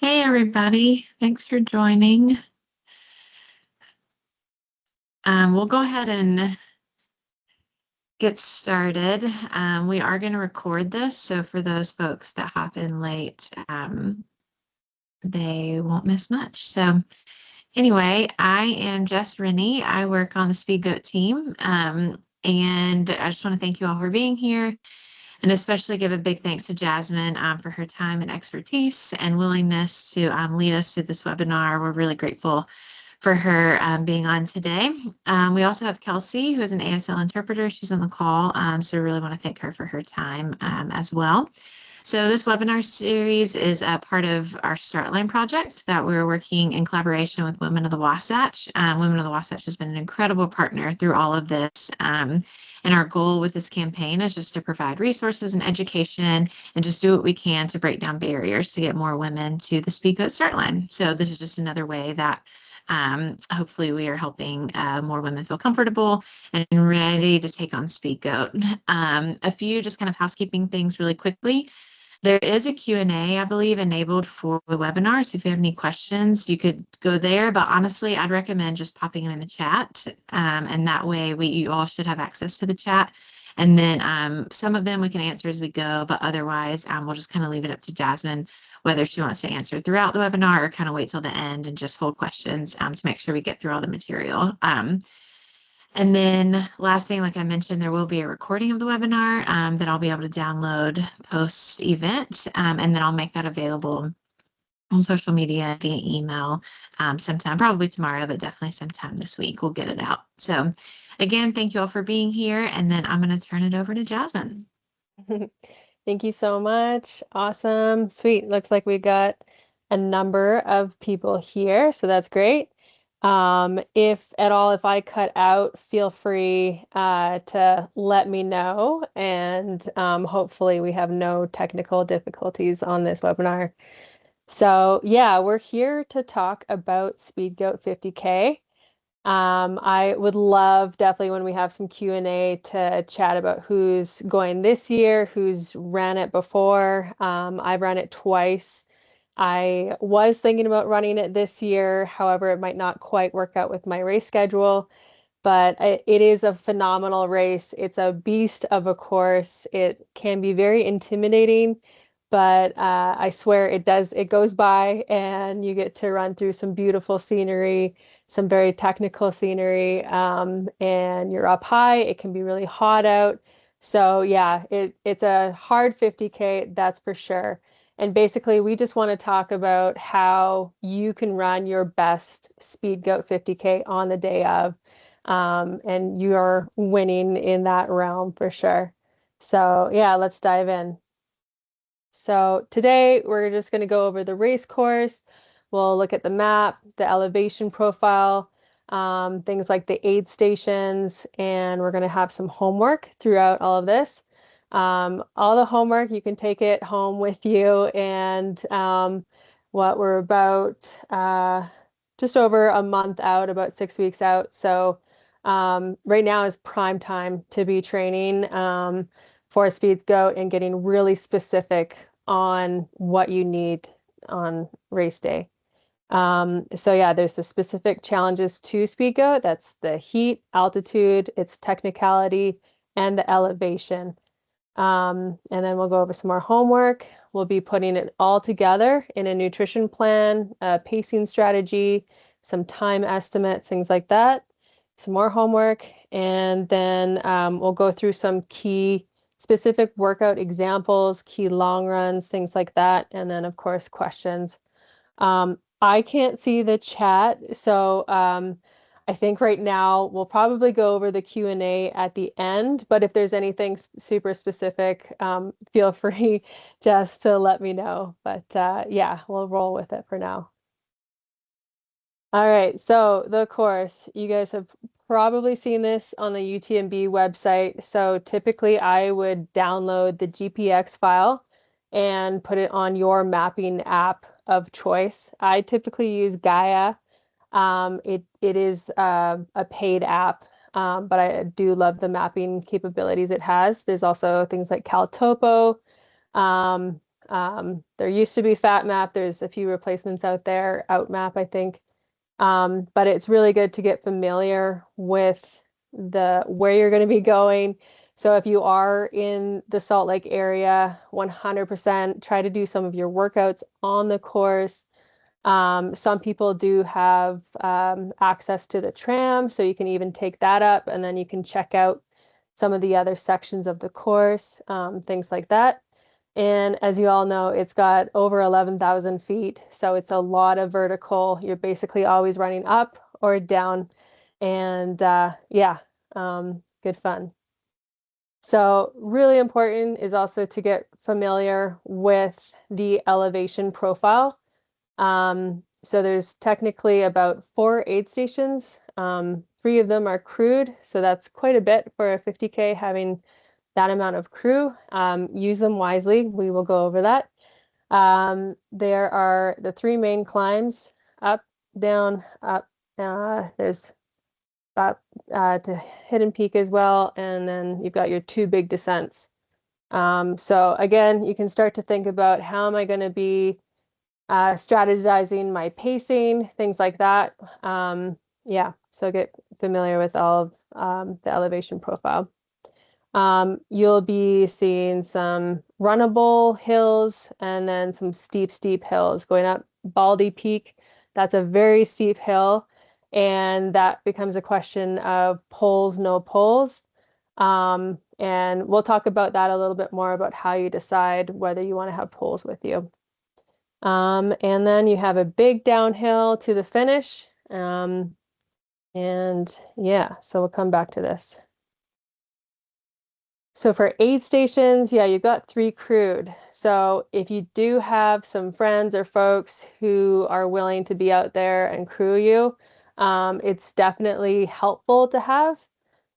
Hey everybody, thanks for joining. We'll go ahead and get started. We are going to record this, so for those folks that hop in late, they won't miss much. So anyway, I am Jess Rennie. I work on the Speedgoat team, and I just want to thank you all for being here, and especially give a big thanks to Jazmine for her time and expertise and willingness to lead us through this webinar. We're really grateful for her being on today. We also have Kelsey, who is an ASL interpreter. She's on the call, so I really want to thank her for her time as well. So this webinar series is a part of our Start Line project that we're working in collaboration with Women of the Wasatch. Women of the Wasatch has been an incredible partner through all of this. And our goal with this campaign is just to provide resources and education and just do what we can to break down barriers to get more women to the Speedgoat Start Line. So this is just another way that hopefully we are helping more women feel comfortable and ready to take on Speedgoat. A few just kind of housekeeping things really quickly. There is a Q&A, I believe, enabled for the webinar. So if you have any questions, you could go there. But honestly, I'd recommend just popping them in the chat. And that way you all should have access to the chat. And then some of them we can answer as we go, but otherwise we'll just kind of leave it up to Jazmine, whether she wants to answer throughout the webinar or kind of wait till the end and just hold questions to make sure we get through all the material. And then last thing, like I mentioned, there will be a recording of the webinar that I'll be able to download post-event, and then I'll make that available on social media via email sometime, probably tomorrow, but definitely sometime this week. We'll get it out. So again, thank you all for being here, and then I'm going to turn it over to Jazmine. Thank you so much. Awesome. Sweet. Looks like we got a number of people here, so that's great. If at all, if I cut out, feel free to let me know, and hopefully we have no technical difficulties on this webinar. So yeah, we're here to talk about Speedgoat 50K. I would love definitely when we have some Q&A to chat about who's going this year, who's ran it before. I've run it twice. I was thinking about running it this year. However, it might not quite work out with my race schedule, but it is a phenomenal race. It's a beast of a course. It can be very intimidating, but I swear it goes by and you get to run through some beautiful scenery, some very technical scenery, and you're up high. It can be really hot out. So yeah, it's a hard 50K, that's for sure. And basically, we just want to talk about how you can run your best Speedgoat 50K on the day of, and you are winning in that realm for sure. So yeah, let's dive in. So today we're just going to go over the race course. We'll look at the map, the elevation profile, things like the aid stations, and we're going to have some homework throughout all of this. All the homework, you can take it home with you, and what we're about just over a month out, about 6 weeks out. So right now is prime time to be training for Speedgoat and getting really specific on what you need on race day. So yeah, there's the specific challenges to Speedgoat. That's the heat, altitude, its technicality, and the elevation. And then we'll go over some more homework. We'll be putting it all together in a nutrition plan, a pacing strategy, some time estimates, things like that. Some more homework, and then we'll go through some key specific workout examples, key long runs, things like that, and then of course questions. I can't see the chat, so I think right now we'll probably go over the Q&A at the end, but if there's anything super specific, feel free just to let me know. But yeah, we'll roll with it for now. All right, so the course, you guys have probably seen this on the UTMB website. So typically I would download the GPX file and put it on your mapping app of choice. I typically use Gaia. It is a paid app, but I do love the mapping capabilities it has. There's also things like CalTopo. There used to be Fat Map. There's a few replacements out there, Out Map, I think. But it's really good to get familiar with the where you're going to be going. So if you are in the Salt Lake area, 100% try to do some of your workouts on the course. Some people do have access to the tram, so you can even take that up and then you can check out some of the other sections of the course, things like that. And as you all know, it's got over 11,000 feet, so it's a lot of vertical. You're basically always running up or down, and yeah, good fun. So really important is also to get familiar with the elevation profile. So there's technically about 4 aid stations. 3 of them are crewed, so that's quite a bit for a 50K having that amount of crew. Use them wisely. We will go over that. There are the 3 main climbs, up, down, up. There's up to Hidden Peak as well, and then you've got your 2 big descents. So again, you can start to think about how am I going to be strategizing my pacing, things like that. Yeah, so get familiar with all of the elevation profile. You'll be seeing some runnable hills and then some steep hills going up Baldy Peak. That's a very steep hill, and that becomes a question of poles, no poles. And we'll talk about that a little bit more about how you decide whether you want to have poles with you. And then you have a big downhill to the finish. And yeah, so we'll come back to this. So for aid stations, yeah, you've got 3 crewed. So if you do have some friends or folks who are willing to be out there and crew you, it's definitely helpful to have.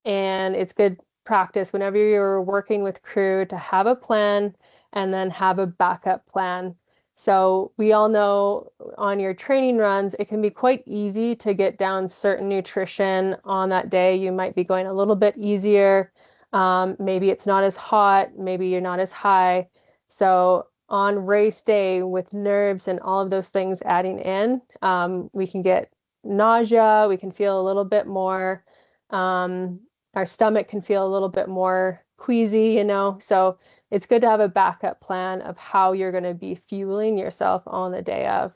And it's good practice whenever you're working with crew to have a plan and then have a backup plan. So we all know on your training runs, it can be quite easy to get down certain nutrition on that day. You might be going a little bit easier. Maybe it's not as hot, maybe you're not as high. So on race day with nerves and all of those things adding in, we can get nausea, we can feel a little bit more, our stomach can feel a little bit more queasy, you know. So it's good to have a backup plan of how you're going to be fueling yourself on the day of.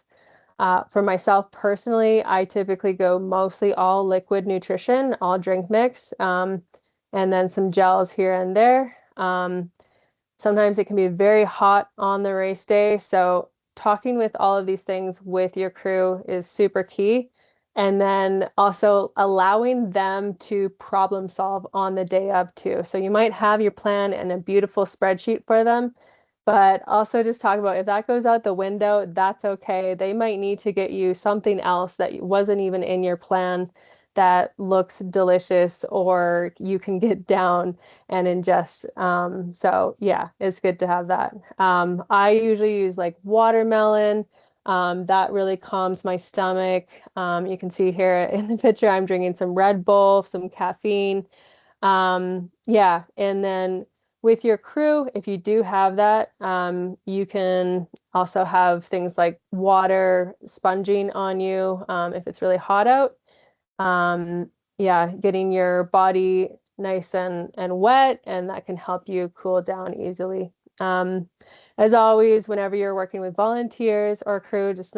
For myself personally, I typically go mostly all liquid nutrition, all drink mix, and then some gels here and there. Sometimes it can be very hot on the race day, so talking with all of these things with your crew is super key. And then also allowing them to problem solve on the day of too. So you might have your plan and a beautiful spreadsheet for them, but also just talk about if that goes out the window, that's okay. They might need to get you something else that wasn't even in your plan that looks delicious or you can get down and ingest. So yeah, it's good to have that. I usually use like watermelon. That really calms my stomach. You can see here in the picture, I'm drinking some Red Bull, some caffeine. Yeah, and then with your crew, if you do have that, you can also have things like water sponging on you if it's really hot out. Yeah, getting your body nice and wet, and that can help you cool down easily. As always, whenever you're working with volunteers or crew, just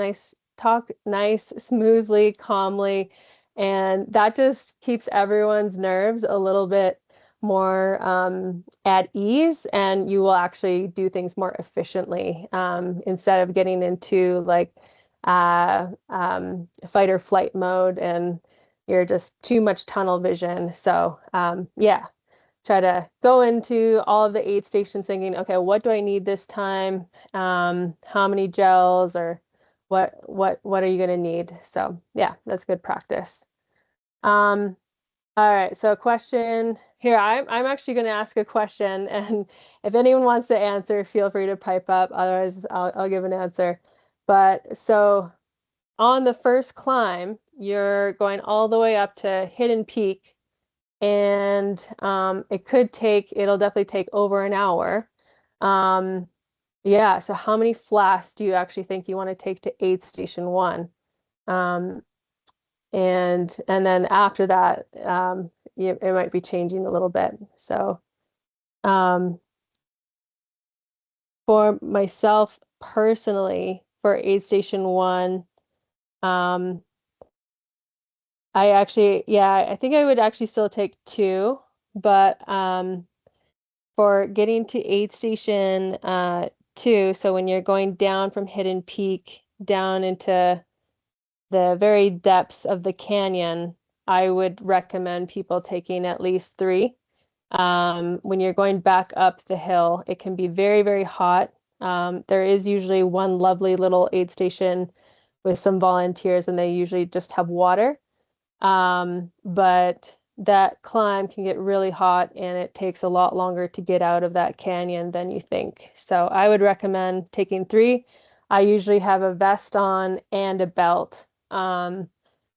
talk nice, smoothly, calmly, and that just keeps everyone's nerves a little bit more at ease, and you will actually do things more efficiently instead of getting into like fight or flight mode and you're just too much tunnel vision. So yeah, try to go into all of the aid stations thinking, okay, what do I need this time? How many gels or what are you going to need? So yeah, that's good practice. All right, so a question here. I'm actually going to ask a question, and if anyone wants to answer, feel free to pipe up. Otherwise, I'll give an answer. But so on the first climb, you're going all the way up to Hidden Peak, and it'll definitely take over an hour. Um, Yeah, so how many flasks do you actually think you want to take to aid station one? Um, and then after that, it might be changing a little bit. So um, for myself personally, for aid station one, um, I think I would actually still take two, but for getting to aid station two, so when you're going down from Hidden Peak down into the very depths of the canyon, I would recommend people taking at least three. When you're going back up the hill, it can be very, very hot. There is usually one lovely little aid station with some volunteers, and they usually just have water. But that climb can get really hot and it takes a lot longer to get out of that canyon than you think. So I would recommend taking three. I usually have a vest on and a belt. And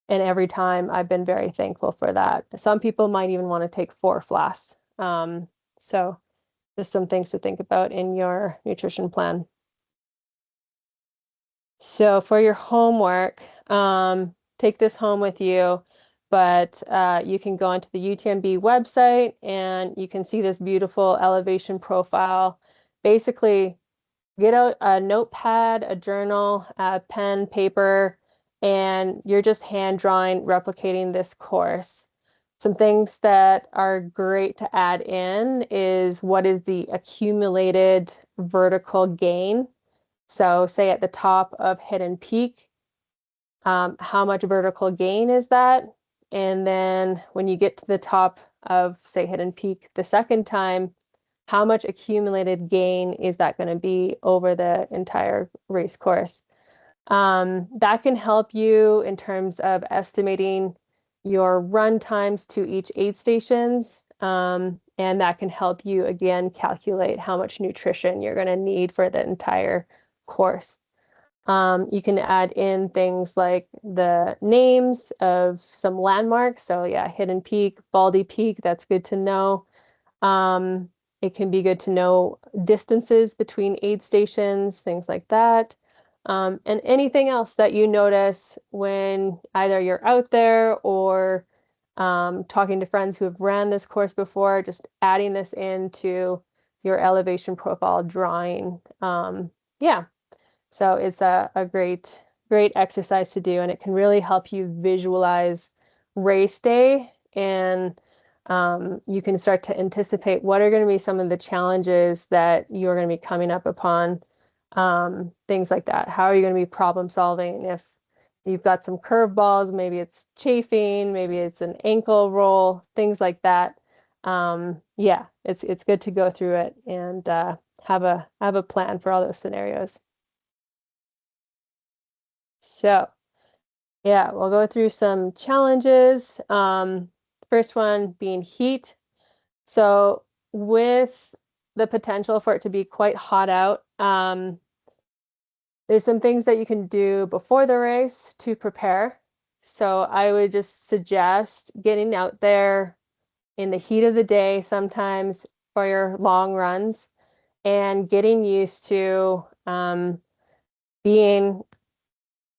every time I've been very thankful for that. Some people might even want to take four flasks. So just some things to think about in your nutrition plan. So for your homework, take this home with you, but you can go onto the UTMB website and you can see this beautiful elevation profile. Basically, get out a notepad, a journal, a pen, paper, and you're just hand drawing, replicating this course. Some things that are great to add in is what is the accumulated vertical gain. So say at the top of Hidden Peak, how much vertical gain is that? And then when you get to the top of, say, Hidden Peak the second time, how much accumulated gain is that going to be over the entire race course? That can help you in terms of estimating your run times to each aid stations. And that can help you again calculate how much nutrition you're going to need for the entire course. You can add in things like the names of some landmarks. So yeah, Hidden Peak, Baldy Peak, that's good to know. Um, it can be good to know distances between aid stations, things like that. And anything else that you notice when either you're out there or talking to friends who have ran this course before, just adding this into your elevation profile drawing. Yeah. So it's a great exercise to do, and it can really help you visualize race day, and you can start to anticipate what are going to be some of the challenges that you're going to be coming up upon, things like that. How are you going to be problem solving if you've got some curveballs, maybe it's chafing, maybe it's an ankle roll, things like that. Yeah, it's good to go through it and have a plan for all those scenarios. So, yeah, we'll go through some challenges. First one being heat. So, with the potential for it to be quite hot out, there's some things that you can do before the race to prepare. So, I would just suggest getting out there in the heat of the day sometimes for your long runs and getting used to being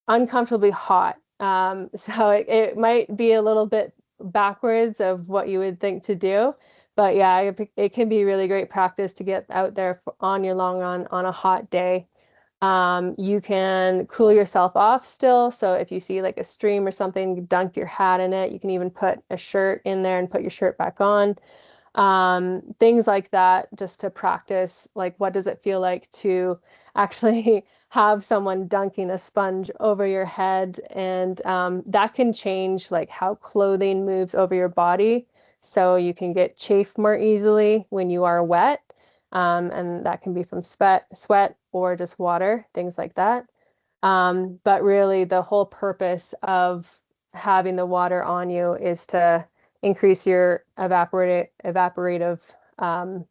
uncomfortably hot. So it might be a little bit backwards of what you would think to do. But yeah, it can be really great practice to get out there on your long run on a hot day. You can cool yourself off still. So if you see like a stream or something, dunk your hat in it. You can even put a shirt in there and put your shirt back on. Things like that, just to practice, like what does it feel like to actually have someone dunking a sponge over your head, and that can change like how clothing moves over your body, so you can get chafe more easily when you are wet, and that can be from sweat or just water, things like that. But really, the whole purpose of having the water on you is to increase your evaporative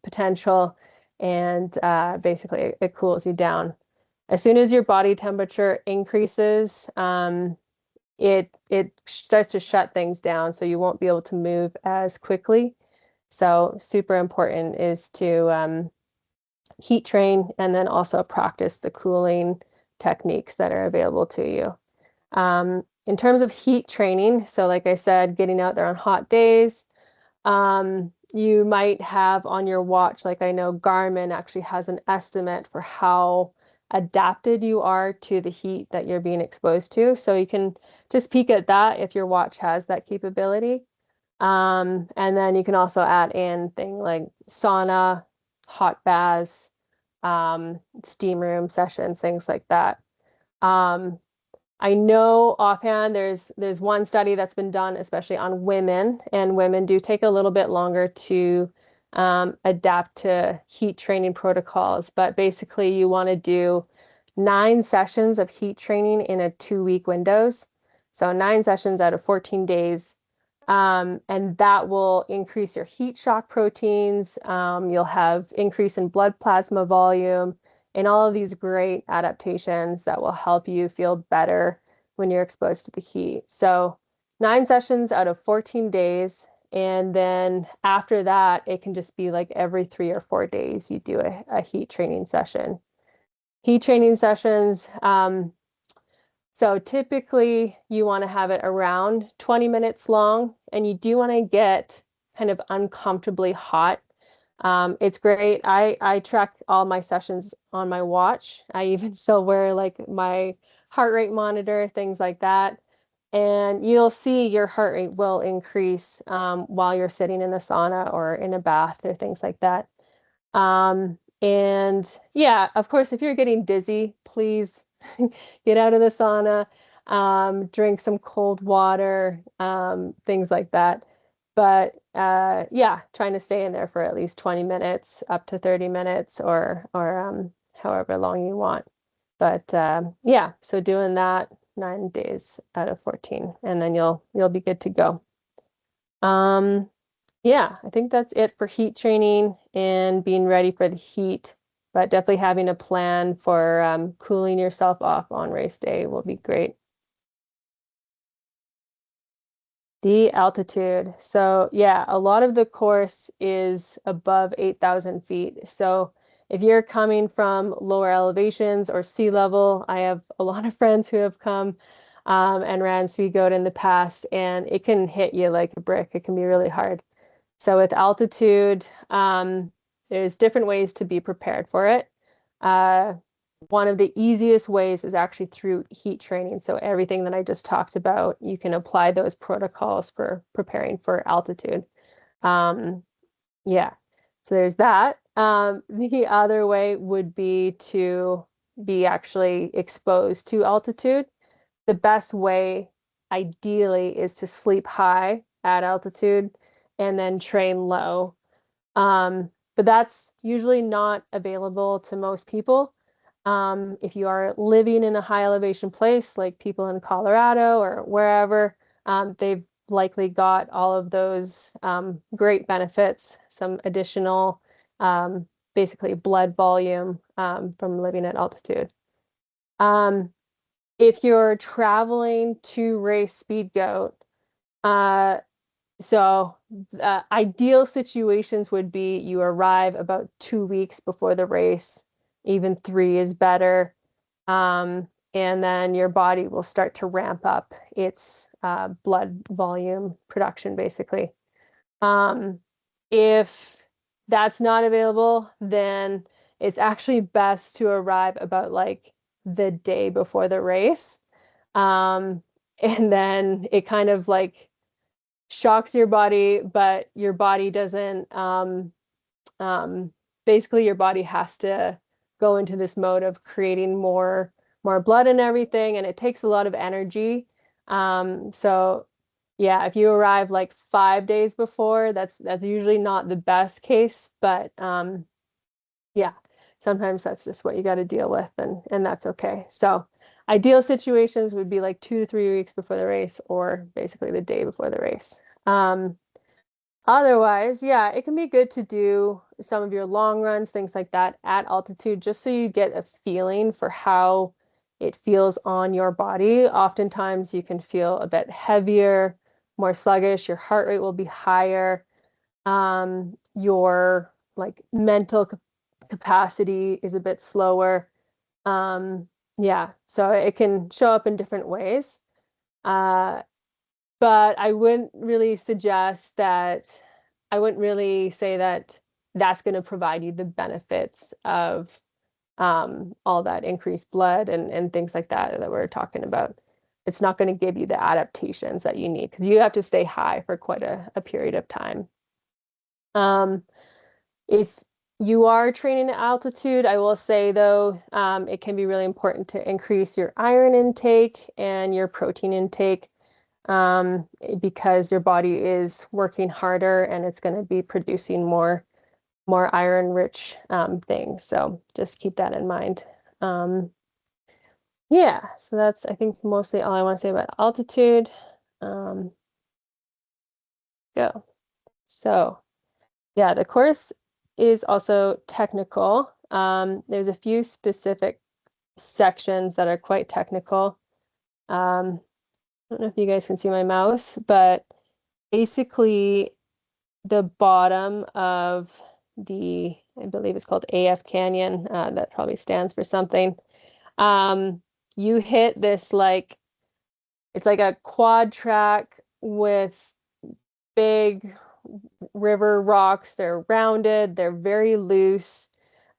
potential, and basically it cools you down. As soon as your body temperature increases, it starts to shut things down, so you won't be able to move as quickly. So super important is to heat train, and then also practice the cooling techniques that are available to you. In terms of heat training, so like I said, getting out there on hot days, you might have on your watch, like I know Garmin actually has an estimate for how adapted you are to the heat that you're being exposed to. So you can just peek at that if your watch has that capability. And then you can also add in things like sauna, hot baths, steam room sessions, things like that. Um, I know offhand there's one study that's been done, especially on women, and women do take a little bit longer to adapt to heat training protocols. But basically, you want to do 9 sessions of heat training in a 2-week windows. So 9 sessions out of 14 days. And that will increase your heat shock proteins. You'll have increase in blood plasma volume and all of these great adaptations that will help you feel better when you're exposed to the heat. So 9 sessions out of 14 days. And then after that, it can just be like every 3 or 4 days you do a heat training session. Heat training sessions, so typically you want to have it around 20 minutes long, and you do want to get kind of uncomfortably hot. It's great. I track all my sessions on my watch. I even still wear like my heart rate monitor, things like that. And you'll see your heart rate will increase while you're sitting in a sauna or in a bath or things like that. And yeah, of course, if you're getting dizzy, please get out of the sauna, drink some cold water, things like that. But yeah, trying to stay in there for at least 20 minutes, up to 30 minutes, or however long you want. But yeah, so doing that 9 days out of 14, and then you'll be good to go. Um, yeah, I think that's it for heat training and being ready for the heat, but definitely having a plan for cooling yourself off on race day will be great. The altitude. So yeah, a lot of the course is above 8,000 feet. So if you're coming from lower elevations or sea level, I have a lot of friends who have come and ran Speedgoat in the past, and it can hit you like a brick. It can be really hard. So with altitude, there's different ways to be prepared for it. Uh, One of the easiest ways is actually through heat training. So everything that I just talked about, you can apply those protocols for preparing for altitude. Um, yeah, so there's that. The other way would be to be actually exposed to altitude. The best way, ideally, is to sleep high at altitude and then train low. But that's usually not available to most people. If you are living in a high elevation place, like people in Colorado or wherever, they've likely got all of those great benefits, some additional, basically blood volume from living at altitude. Um, if you're traveling to race Speedgoat, uh, so ideal situations would be you arrive about 2 weeks before the race, even 3 is better. And then your body will start to ramp up its blood volume production, basically. Um, if that's not available, then it's actually best to arrive about like the day before the race. Um, and then it kind of like shocks your body, but your body doesn't, um, basically your body has to go into this mode of creating more blood and everything, and it takes a lot of energy. So yeah, if you arrive like 5 days before, that's usually not the best case, but yeah, sometimes that's just what you got to deal with, and that's okay. So ideal situations would be like 2 to 3 weeks before the race, or basically the day before the race. Otherwise, yeah, it can be good to do some of your long runs, things like that at altitude, just so you get a feeling for how it feels on your body. Oftentimes, you can feel a bit heavier, more sluggish, your heart rate will be higher. Your like mental capacity is a bit slower. Yeah, so it can show up in different ways. But I wouldn't really suggest that, I wouldn't really say that that's going to provide you the benefits of all that increased blood and things like that we're talking about. It's not going to give you the adaptations that you need because you have to stay high for quite a period of time. Um, if you are training at altitude, I will say though, it can be really important to increase your iron intake and your protein intake because your body is working harder and it's going to be producing more iron-rich things. So just keep that in mind. Um, yeah, so that's I think mostly all I want to say about altitude. Um, go. So yeah, the course is also technical. There's a few specific sections that are quite technical. I don't know if you guys can see my mouse, but basically the bottom of I believe it's called AF Canyon, that probably stands for something. Um, you hit this it's like a quad track with big river rocks. They're rounded, they're very loose.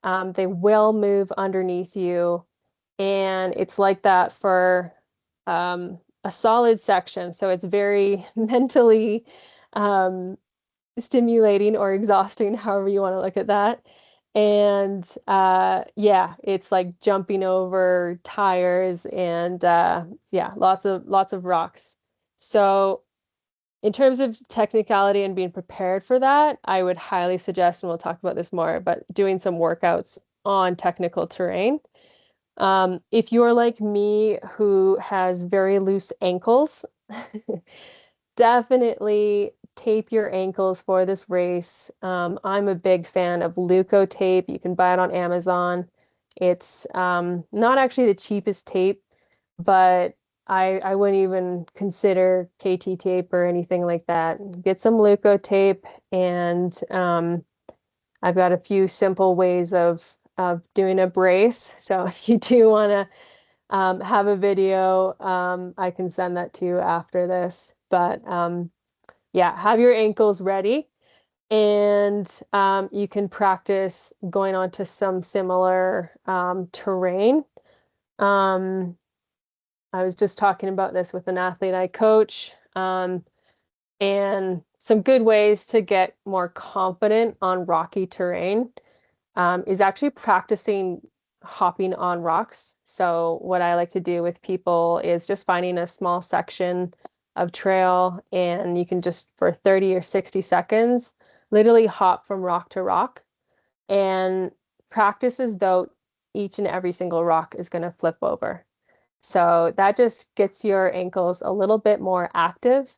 They will move underneath you. And it's like that for a solid section. So it's very mentally stimulating or exhausting, however you want to look at that. And yeah, it's like jumping over tires and yeah, lots of rocks. So in terms of technicality and being prepared for that, I would highly suggest, and we'll talk about this more, but doing some workouts on technical terrain. If you're like me who has very loose ankles, definitely tape your ankles for this race. I'm a big fan of Leuko tape. You can buy it on Amazon. It's not actually the cheapest tape, but I wouldn't even consider KT tape or anything like that. Get some Leuko tape, and I've got a few simple ways of doing a brace. So if you do want to have a video, I can send that to you after this. But yeah, have your ankles ready, and you can practice going on to some similar terrain. Um, I was just talking about this with an athlete I coach, and some good ways to get more confident on rocky terrain is actually practicing hopping on rocks. So what I like to do with people is just finding a small section of trail, and you can just for 30 or 60 seconds literally hop from rock to rock and practice as though each and every single rock is going to flip over. So that just gets your ankles a little bit more active,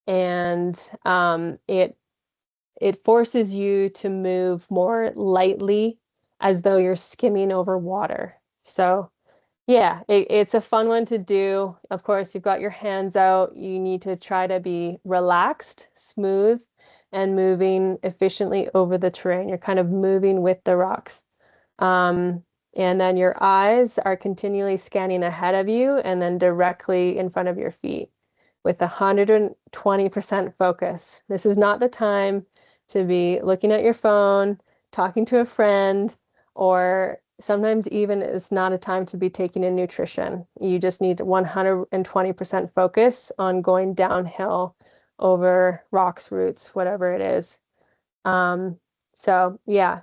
and it forces you to move more lightly as though you're skimming over water. So yeah, it's a fun one to do. Of course, you've got your hands out. You need to try to be relaxed, smooth, and moving efficiently over the terrain. You're kind of moving with the rocks. Um, and then your eyes are continually scanning ahead of you and then directly in front of your feet with 120% focus. This is not the time to be looking at your phone, talking to a friend, or sometimes even it's not a time to be taking in nutrition. You just need 120% focus on going downhill over rocks, roots, whatever it is. Um, so yeah,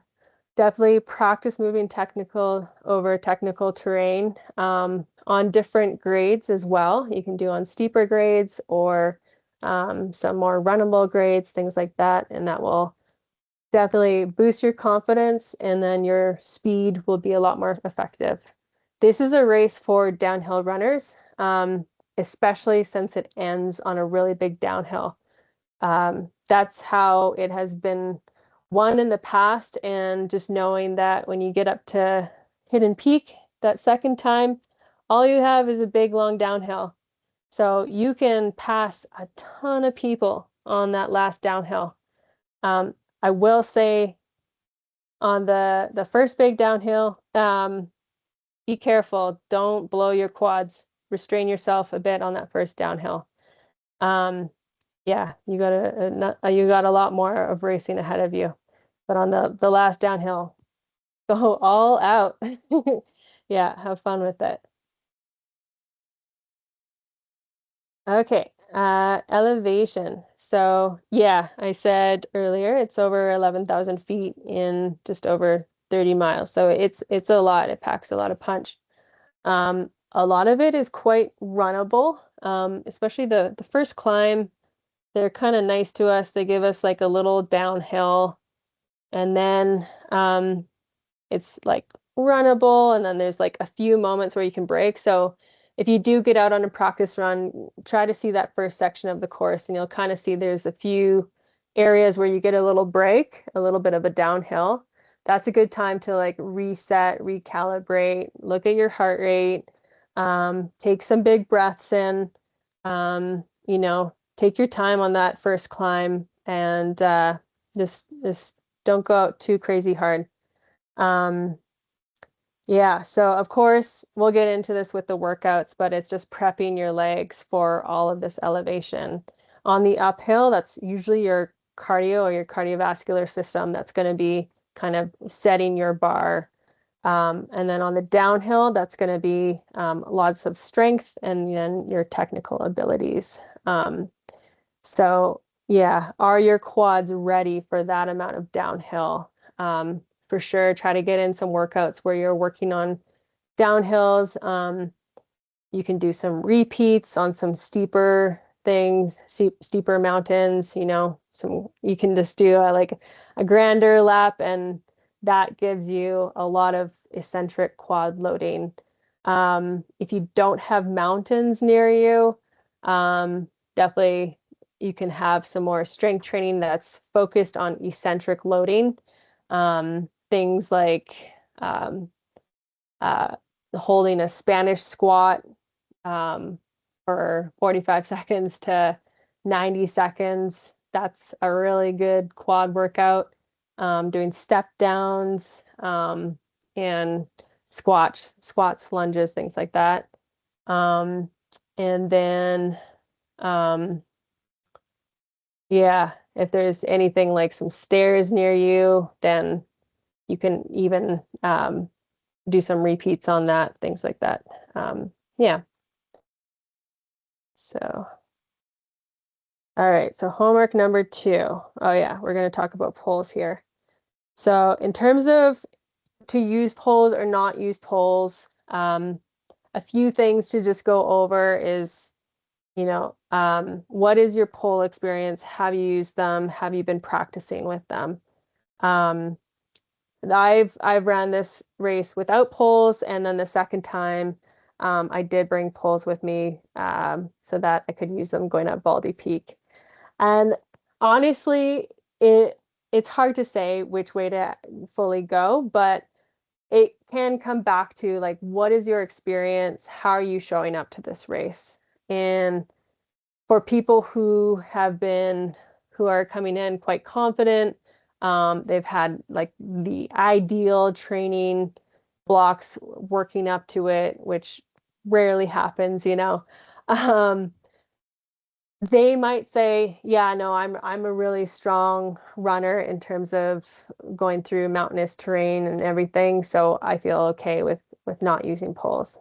definitely practice moving technical over technical terrain on different grades as well. You can do on steeper grades or some more runnable grades, things like that. And that will definitely boost your confidence, and then your speed will be a lot more effective. This is a race for downhill runners, especially since it ends on a really big downhill. That's how it has been won in the past, and just knowing that when you get up to Hidden Peak that second time, all you have is a big long downhill. So you can pass a ton of people on that last downhill. I will say on the first big downhill, be careful. Don't blow your quads. Restrain yourself a bit on that first downhill. Um, yeah, you got a lot more of racing ahead of you. But on the last downhill, go all out. Yeah, have fun with it. Okay, elevation. So yeah, I said earlier it's over 11,000 feet in just over 30 miles. So it's a lot. It packs a lot of punch. A lot of it is quite runnable, especially the first climb. They're kind of nice to us. They give us like a little downhill, and then it's like runnable, and then there's like a few moments where you can break. So if you do get out on a practice run, try to see that first section of the course, and you'll kind of see there's a few areas where you get a little break, a little bit of a downhill. That's a good time to like reset, recalibrate, look at your heart rate, take some big breaths in, take your time on that first climb, and just don't go out too crazy hard. Um, yeah, so of course we'll get into this with the workouts, but it's just prepping your legs for all of this elevation. On the uphill, that's usually your cardio or your cardiovascular system that's going to be kind of setting your bar. And then on the downhill, that's going to be lots of strength and then your technical abilities. So yeah, are your quads ready for that amount of downhill? For sure, try to get in some workouts where you're working on downhills. You can do some repeats on some steeper things, steeper mountains, some you can just do like a grander lap, and that gives you a lot of eccentric quad loading. If you don't have mountains near you, definitely you can have some more strength training that's focused on eccentric loading. Things like um, uh, holding a Spanish squat um, for 45 seconds to 90 seconds. That's a really good quad workout. Doing step downs and squats, lunges, things like that. Um, and then, um, yeah, if there's anything like some stairs near you, then you can even do some repeats on that, things like that. Yeah. So, all right. So homework number 2. Oh yeah, we're going to talk about polls here. So in terms of to use polls or not use polls, a few things to just go over is, what is your poll experience? Have you used them? Have you been practicing with them? Um, I've ran this race without poles, and then the second time, I did bring poles with me so that I could use them going up Baldy Peak. And honestly, it's hard to say which way to fully go, but it can come back to like, what is your experience? How are you showing up to this race? And for people who are coming in quite confident, they've had like the ideal training blocks working up to it, which rarely happens. Um, they might say, yeah, no, I'm a really strong runner in terms of going through mountainous terrain and everything, so I feel okay with not using poles.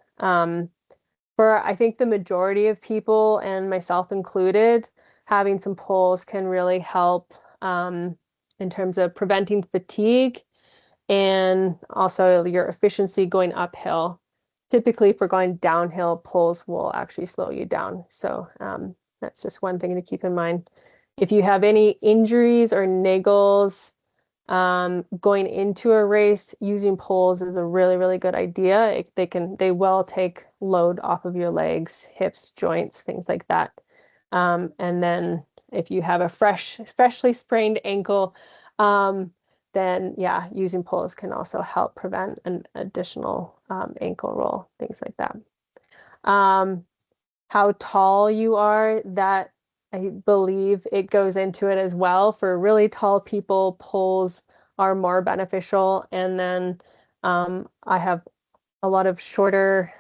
For I think the majority of people, and myself included, having some poles can really help in terms of preventing fatigue and also your efficiency going uphill. Typically, for going downhill, poles will actually slow you down. So that's just one thing to keep in mind. If you have any injuries or niggles going into a race, using poles is a really, really good idea. They will take load off of your legs, hips, joints, things like that. And then if you have a freshly sprained ankle, then yeah, using poles can also help prevent an additional ankle roll, things like that. Um, how tall you are, that I believe it goes into it as well. For really tall people, poles are more beneficial. And then I have a lot of shorter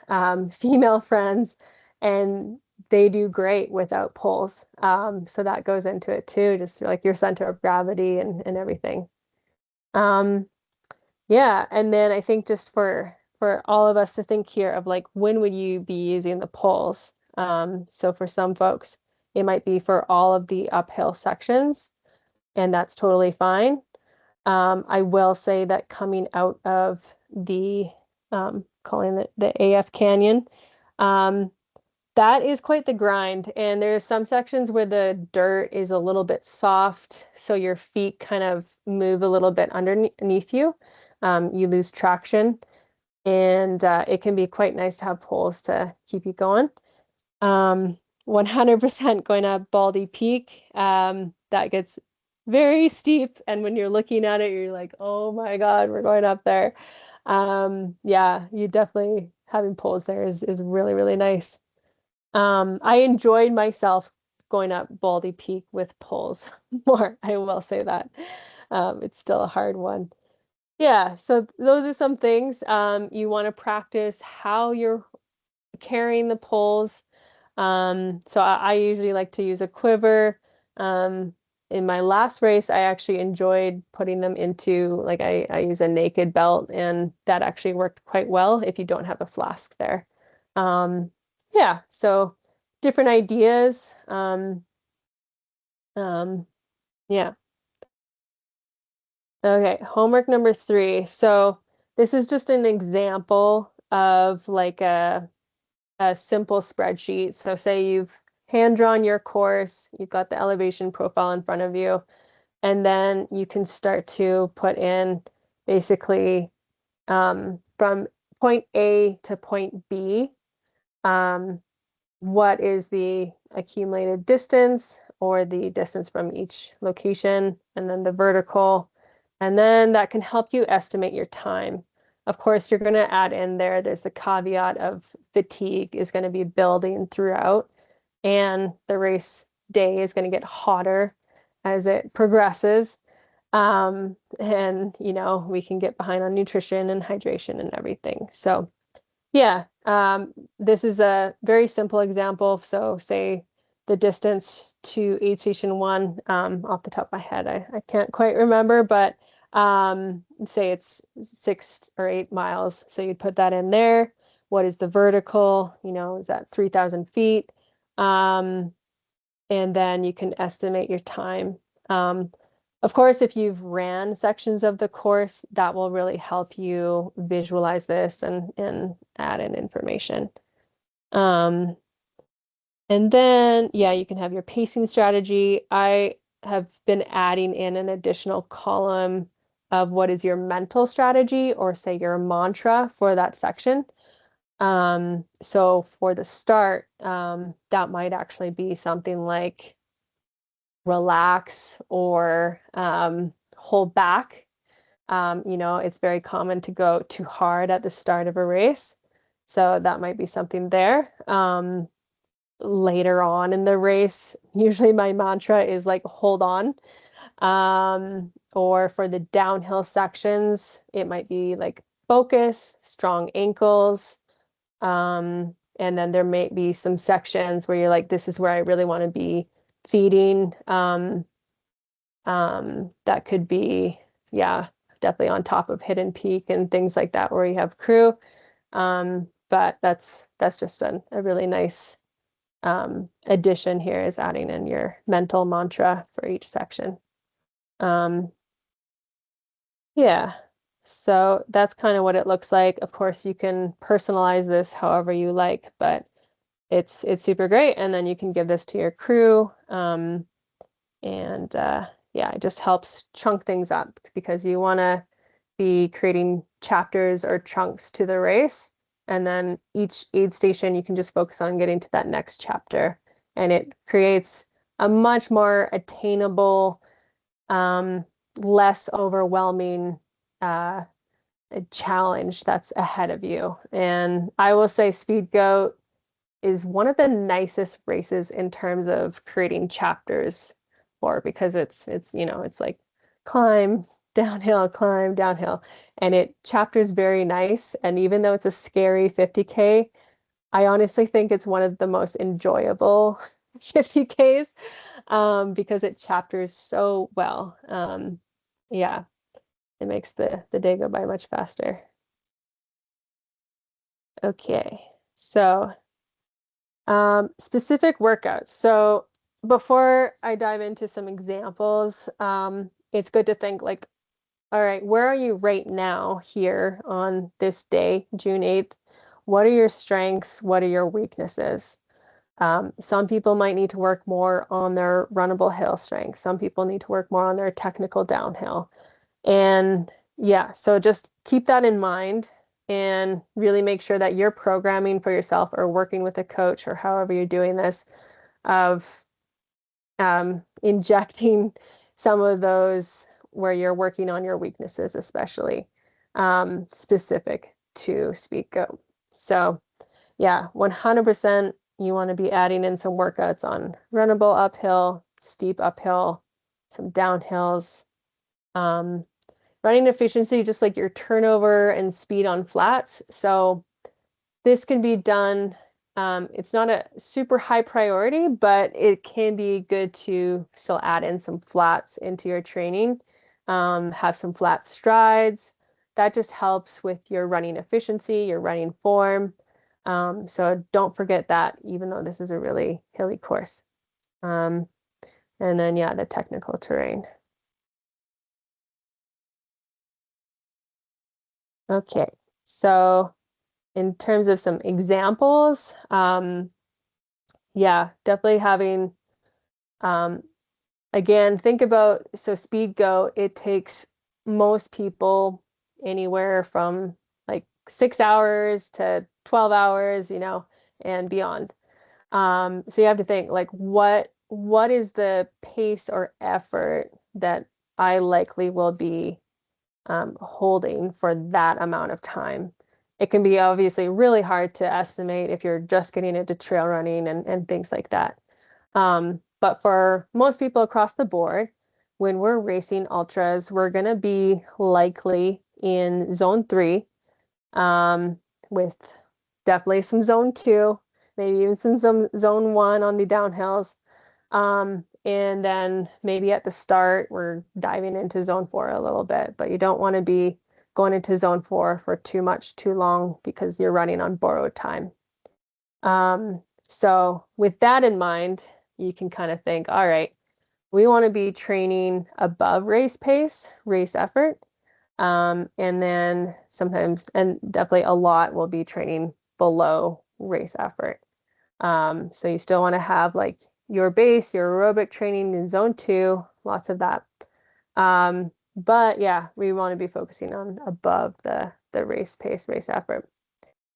female friends, and they do great without poles. So that goes into it too, just like your center of gravity and everything. Um, yeah, and then I think just for all of us to think here of like when would you be using the poles? So for some folks, it might be for all of the uphill sections, and that's totally fine. I will say that coming out of the calling it the AF Canyon, um, that is quite the grind. And there's some sections where the dirt is a little bit soft, so your feet kind of move a little bit underneath you. You lose traction, and it can be quite nice to have poles to keep you going. 100% going up Baldy Peak. That gets very steep, and when you're looking at it, you're like, oh my God, we're going up there. Yeah, you definitely having poles there is really, really nice. I enjoyed myself going up Baldy Peak with poles more. I will say that. It's still a hard one. Yeah, so those are some things. You want to practice how you're carrying the poles. So I usually like to use a quiver. In my last race, I actually enjoyed putting them into like I use a naked belt, and that actually worked quite well if you don't have a flask there. Um, yeah, so different ideas. Um, yeah. Okay, homework number 3. So this is just an example of like a simple spreadsheet. So say you've hand drawn your course, you've got the elevation profile in front of you, and then you can start to put in basically from point A to point B, um, what is the accumulated distance or the distance from each location, and then the vertical. And then that can help you estimate your time. Of course, you're going to add in there's the caveat of fatigue is going to be building throughout, and the race day is going to get hotter as it progresses. And, we can get behind on nutrition and hydration and everything. So, yeah, this is a very simple example. So say the distance to aid station 1, off the top of my head, I can't quite remember, but say it's 6 or 8 miles. So you'd put that in there. What is the vertical? Is that 3,000 feet? Um, and then you can estimate your time. Um, of course, if you've ran sections of the course, that will really help you visualize this and add in information. Um, and then, yeah, you can have your pacing strategy. I have been adding in an additional column of what is your mental strategy or say your mantra for that section. So for the start, that might actually be something like relax or hold back. It's very common to go too hard at the start of a race. So that might be something there. Later on in the race, usually my mantra is like, hold on. Or for the downhill sections, it might be like focus, strong ankles. And then there may be some sections where you're like, this is where I really want to be feeding. That could be, yeah, definitely on top of Hidden Peak and things like that where you have crew. But that's just a really nice addition here is adding in your mental mantra for each section. Um, yeah, so that's kind of what it looks like. Of course, you can personalize this however you like, but it's super great. And then you can give this to your crew. And yeah, it just helps chunk things up because you want to be creating chapters or chunks to the race. And then each aid station, you can just focus on getting to that next chapter. And it creates a much more attainable, um, less overwhelming uh, challenge that's ahead of you. And I will say Speedgoat is one of the nicest races in terms of creating chapters for because it's like climb, downhill, climb, downhill. And it chapters very nice. And even though it's a scary 50K, I honestly think it's one of the most enjoyable 50Ks because it chapters so well. Yeah, it makes the day go by much faster. Okay, so specific workouts. So before I dive into some examples, it's good to think like, all right, where are you right now here on this day, June 8th? What are your strengths? What are your weaknesses? Some people might need to work more on their runnable hill strength. Some people need to work more on their technical downhill. And yeah, so just keep that in mind and really make sure that you're programming for yourself or working with a coach or however you're doing this of injecting some of those where you're working on your weaknesses, especially specific to Speedgoat. So yeah, 100% you want to be adding in some workouts on runnable uphill, steep uphill, some downhills. Um, Running efficiency, just like your turnover and speed on flats. So this can be done. It's not a super high priority, but it can be good to still add in some flats into your training. Have some flat strides. That just helps with your running efficiency, your running form. So don't forget that, even though this is a really hilly course. Um, and then, yeah, the technical terrain. Okay, so in terms of some examples, yeah, definitely having, um, again, think about, so Speedgoat, it takes most people anywhere from like 6 hours to 12 hours, and beyond. So you have to think like what is the pace or effort that I likely will be holding for that amount of time. It can be obviously really hard to estimate if you're just getting into trail running and things like that. But for most people across the board, when we're racing ultras, we're going to be likely in zone 3 with definitely some zone 2, maybe even some zone 1 on the downhills. And then maybe at the start, we're diving into zone 4 a little bit, but you don't want to be going into zone 4 for too long because you're running on borrowed time. So with that in mind, you can kind of think, all right, we want to be training above race pace, race effort. And then sometimes, and definitely a lot will be training below race effort. So you still want to have like your base, your aerobic training in zone 2, lots of that. But yeah, we want to be focusing on above the race pace, race effort.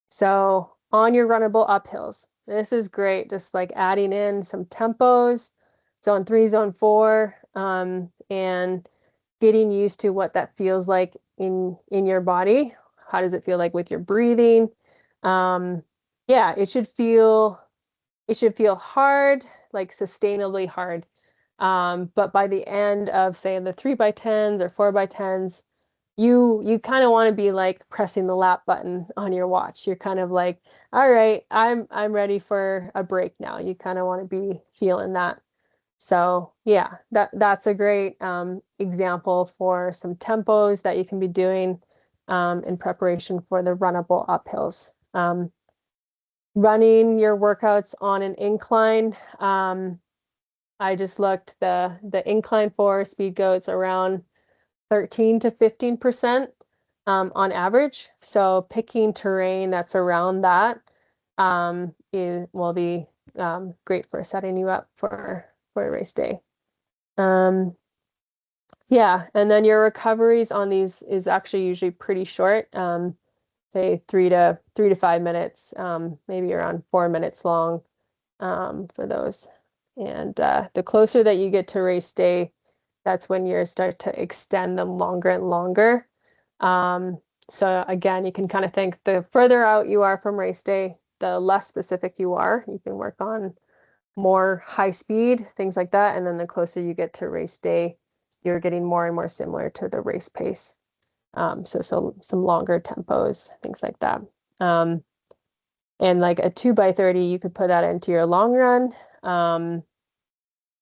So on your runnable uphills, this is great. Just like adding in some tempos, zone 3, zone 4, and getting used to what that feels like in your body. How does it feel like with your breathing? Yeah, it should feel hard, like sustainably hard. But by the end of, say, the 3x10s or 4x10s, you kind of want to be like pressing the lap button on your watch. You're kind of like, all right, I'm ready for a break now. You kind of want to be feeling that. So yeah, that's a great example for some tempos that you can be doing in preparation for the runnable uphills. Running your workouts on an incline. I just looked the incline for Speedgoat's around 13 to 15% on average. So picking terrain that's around that will be great for setting you up for a race day. Yeah, and then your recoveries on these is actually usually pretty short. Say 3 to 5 minutes, maybe around 4 minutes long for those. And the closer that you get to race day, that's when you start to extend them longer and longer. So again, you can kind of think the further out you are from race day, the less specific you are. You can work on more high speed, things like that. And then the closer you get to race day, you're getting more and more similar to the race pace. So some longer tempos, things like that. And like a 2x30, you could put that into your long run.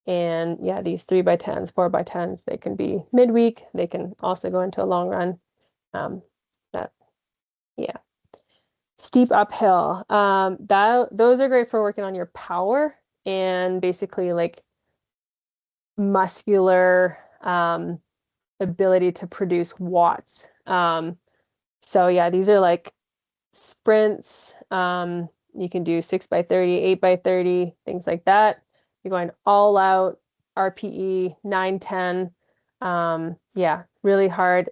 And yeah, these 3x10s, 4x10s, they can be midweek. They can also go into a long run. That, yeah. Steep uphill. Those are great for working on your power and basically like muscular ability to produce watts. So yeah, these are like sprints. You can do 6x30, 8x30, things like that. You're going all out, RPE, 9, 10. Yeah, really hard.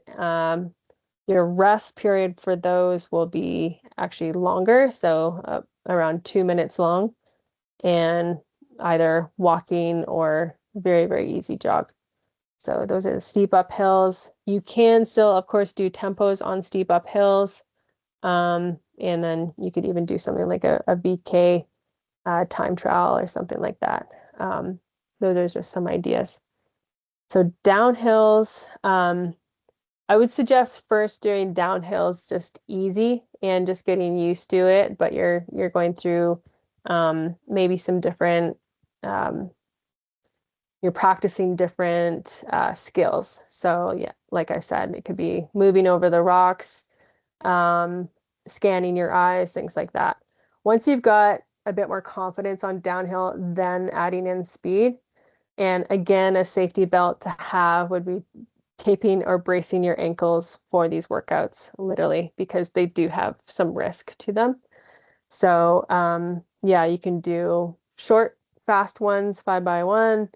Your rest period for those will be actually longer, so around 2 minutes long, and either walking or very, very easy jog. So those are the steep uphills. You can still, of course, do tempos on steep uphills. And then you could even do something like a VK time trial or something like that. Those are just some ideas. So downhills, I would suggest first doing downhills just easy and just getting used to it, but you're going through maybe some different you're practicing different skills. So yeah, like I said, it could be moving over the rocks, scanning your eyes, things like that. Once you've got a bit more confidence on downhill, then adding in speed. And again, a safety belt to have would be taping or bracing your ankles for these workouts, literally, because they do have some risk to them. So yeah, you can do short, fast ones, 5x1.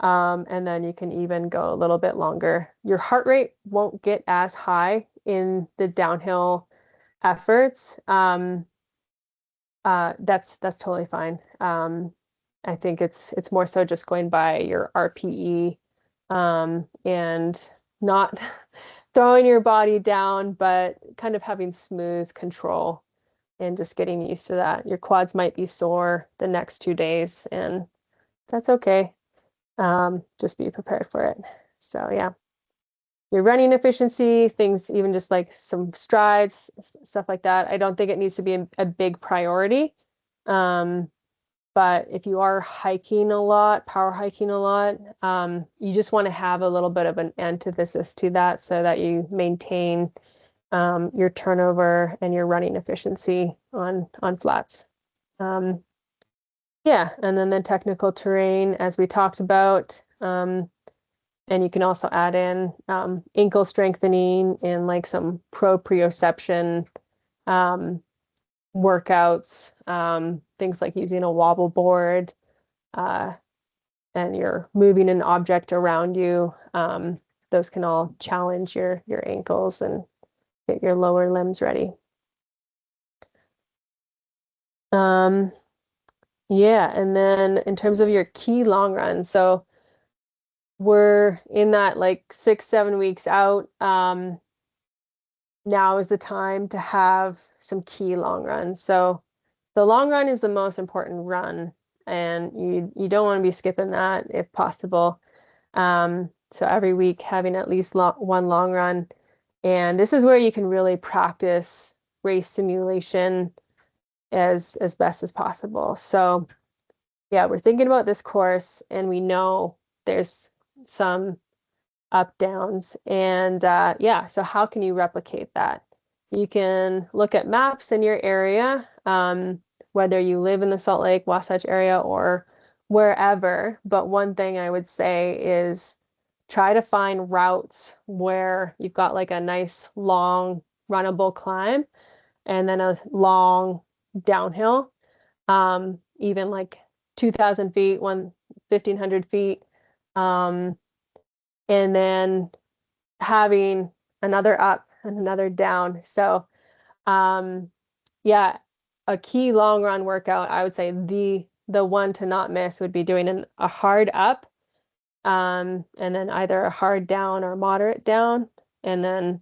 And then you can even go a little bit longer. Your heart rate won't get as high in the downhill efforts. That's totally fine. I think it's more so just going by your RPE, and not throwing your body down, but kind of having smooth control and just getting used to that. Your quads might be sore the next 2 days, and that's okay. Just be prepared for it. So yeah, your running efficiency, things even just like some strides, stuff like that. I don't think it needs to be a big priority. But if you are hiking a lot, power hiking a lot, you just want to have a little bit of an antithesis to that so that you maintain your turnover and your running efficiency on flats. Yeah, and then the technical terrain, as we talked about, and you can also add in ankle strengthening and like some proprioception workouts, things like using a wobble board, and you're moving an object around you. Those can all challenge your ankles and get your lower limbs ready. Yeah, and then in terms of your key long run, so we're in that like 6, 7 weeks out. Now is the time to have some key long runs. So the long run is the most important run, and you don't want to be skipping that if possible. So every week having at least one long run. And this is where you can really practice race simulation as best as possible. So yeah, we're thinking about this course and we know there's some up downs, and yeah, so how can you replicate that? You can look at maps in your area, whether you live in the Salt Lake, Wasatch area or wherever. But one thing I would say is try to find routes where you've got like a nice long runnable climb and then a long downhill, even like 2,000 feet, 1,500 feet. And then having another up and another down. So, yeah, a key long run workout, I would say the one to not miss would be doing a hard up, and then either a hard down or moderate down, and then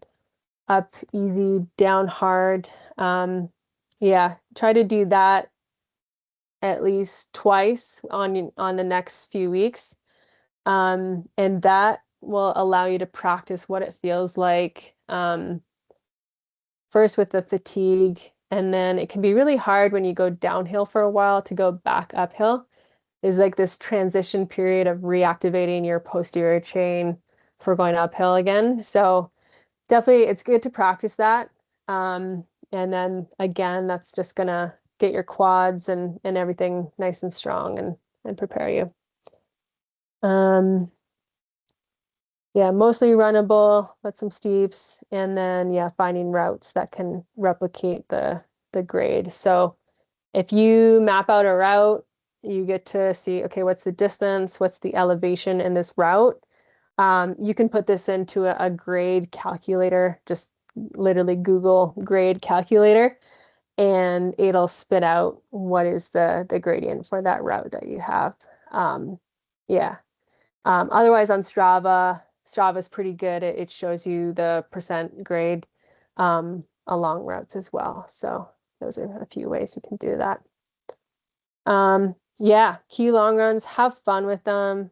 up easy, down hard. Yeah, try to do that at least twice on the next few weeks. And that will allow you to practice what it feels like. First with the fatigue, and then it can be really hard when you go downhill for a while to go back uphill. Is like this transition period of reactivating your posterior chain for going uphill again. So definitely it's good to practice that. And then again, that's just gonna get your quads and everything nice and strong and prepare you. Yeah, mostly runnable, but some steeps, and then yeah, finding routes that can replicate the grade. So if you map out a route, you get to see, okay, what's the distance, what's the elevation in this route. You can put this into a grade calculator, just literally Google grade calculator, and it'll spit out what is the gradient for that route that you have. Yeah. Otherwise on Strava is pretty good. It shows you the percent grade along routes as well. So those are a few ways you can do that. Yeah, key long runs, have fun with them.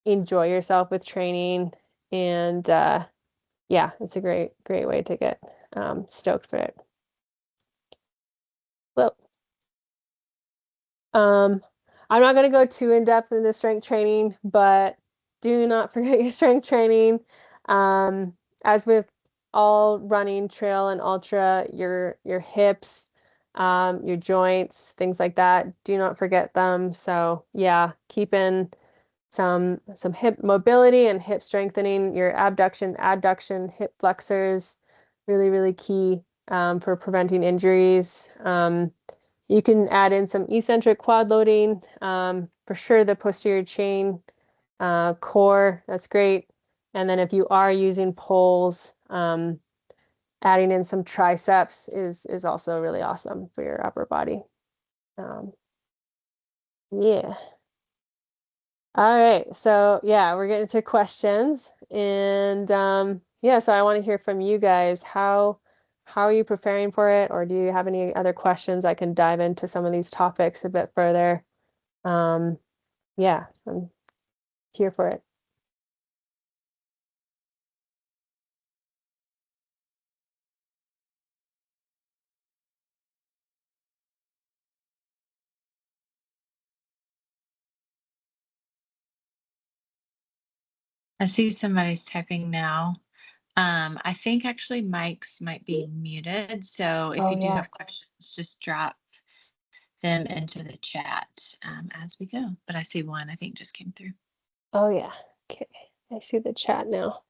Enjoy yourself with training, and yeah, it's a great way to get stoked for it. Well, Um, I'm not going to go too in depth into strength training, but do not forget your strength training. As with all running, trail, and ultra, your hips, your joints, things like that, do not forget them. So yeah, keep in some hip mobility and hip strengthening, your abduction, adduction, hip flexors, really key for preventing injuries. You can add in some eccentric quad loading. For sure, the posterior chain core, that's great. And then if you are using poles, adding in some triceps is also really awesome for your upper body. Yeah. All right. So yeah, we're getting to questions. And yeah, so I want to hear from you guys. How are you preparing for it? Or do you have any other questions? I can dive into some of these topics a bit further. Um, yeah, so I'm here for it. I see somebody's typing now. I think actually Mike's might be muted. So if Oh you do yeah. have questions, just drop them into the chat as we go. But I see one, I think, just came through. Oh yeah. Okay. I see the chat now.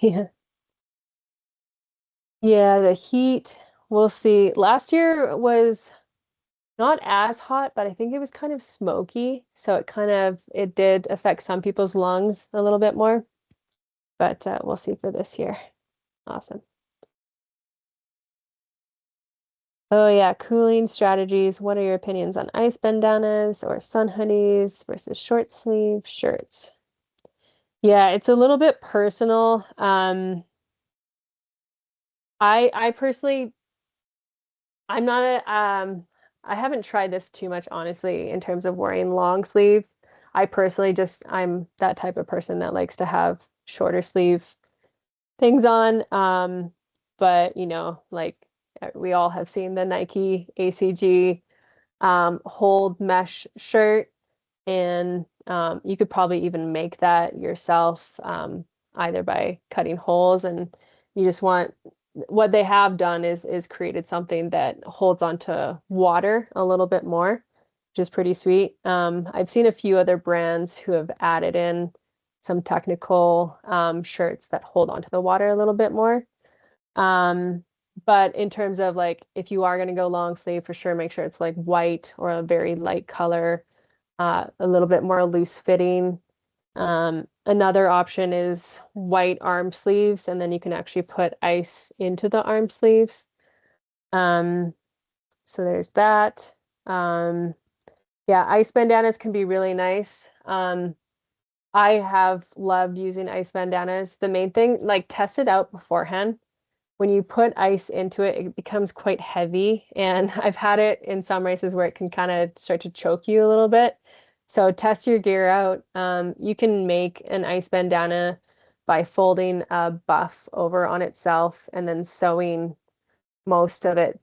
Yeah. Yeah, the heat, we'll see. Last year was not as hot, but I think it was kind of smoky. So it did affect some people's lungs a little bit more. But we'll see for this year. Awesome. Oh yeah, cooling strategies. What are your opinions on ice bandanas or sun hoodies versus short sleeve shirts? Yeah, it's a little bit personal. I personally I'm not a I haven't tried this too much honestly in terms of wearing long sleeve. I personally just I'm that type of person that likes to have shorter sleeve things on. But you know, like we all have seen the Nike ACG hold mesh shirt, and you could probably even make that yourself, either by cutting holes, and you just want what they have done is created something that holds onto water a little bit more, which is pretty sweet. I've seen a few other brands who have added in some technical shirts that hold onto the water a little bit more. Um, but in terms of like if you are going to go long sleeve, for sure, make sure it's like white or a very light color, a little bit more loose fitting. Another option is white arm sleeves, and then you can actually put ice into the arm sleeves. Um, so there's that. Um, yeah, ice bandanas can be really nice. I have loved using ice bandanas. The main thing, like test it out beforehand. When you put ice into it, it becomes quite heavy. And I've had it in some races where it can kind of start to choke you a little bit. So test your gear out. You can make an ice bandana by folding a buff over on itself and then sewing most of it,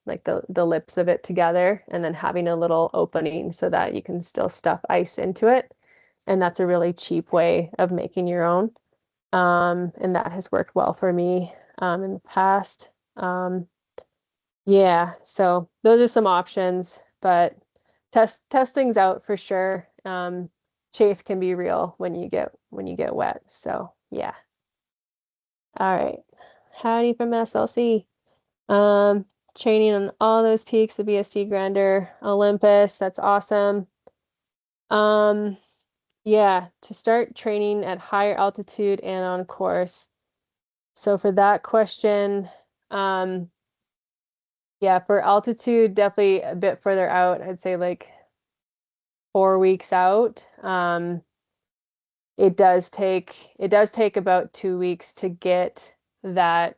like the lips of it together, and then having a little opening so that you can still stuff ice into it. And that's a really cheap way of making your own. And that has worked well for me in the past. Yeah, so those are some options, but test things out for sure. Chafe can be real when you get wet. So yeah. All right. Howdy from SLC. Um, Training on all those peaks, the BST Grandeur, Olympus, that's awesome. Um, yeah, to start training at higher altitude and on course. So for that question, um, yeah, for altitude, definitely a bit further out. I'd say like 4 weeks out. It does take about 2 weeks to get that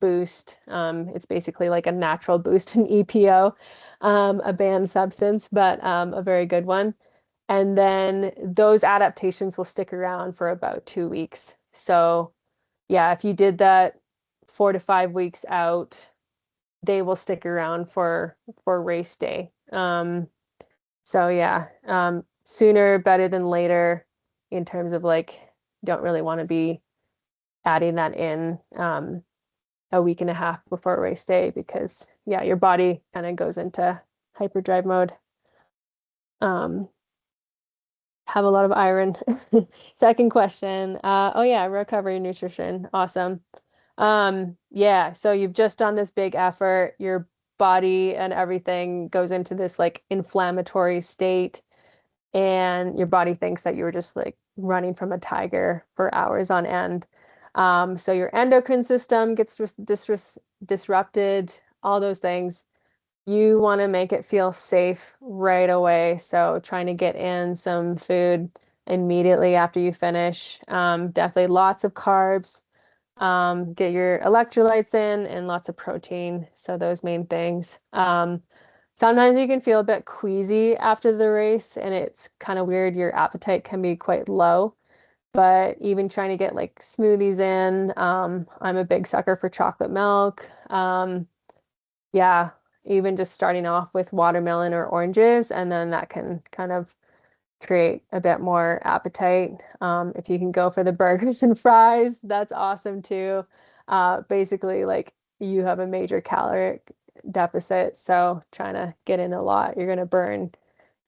boost. It's basically like a natural boost in EPO, a banned substance, but a very good one. And then those adaptations will stick around for about 2 weeks. So yeah, if you did that 4 to 5 weeks out, they will stick around for race day. So yeah, sooner better than later in terms of like don't really want to be adding that in a week and a half before race day because yeah, your body kind of goes into hyperdrive mode. Um, have a lot of iron. Second question. Oh yeah, recovery nutrition. Awesome. Yeah, so you've just done this big effort. Your body and everything goes into this like inflammatory state, and your body thinks that you were just like running from a tiger for hours on end. So your endocrine system gets disrupted, all those things. You want to make it feel safe right away. So trying to get in some food immediately after you finish. Definitely lots of carbs. Get your electrolytes in and lots of protein. So those main things. Sometimes you can feel a bit queasy after the race, and it's kind of weird. Your appetite can be quite low, but even trying to get like smoothies in. I'm a big sucker for chocolate milk. Yeah, even just starting off with watermelon or oranges, and then that can kind of create a bit more appetite. If you can go for the burgers and fries, that's awesome too. Basically, like you have a major caloric deficit, so trying to get in a lot, you're gonna burn,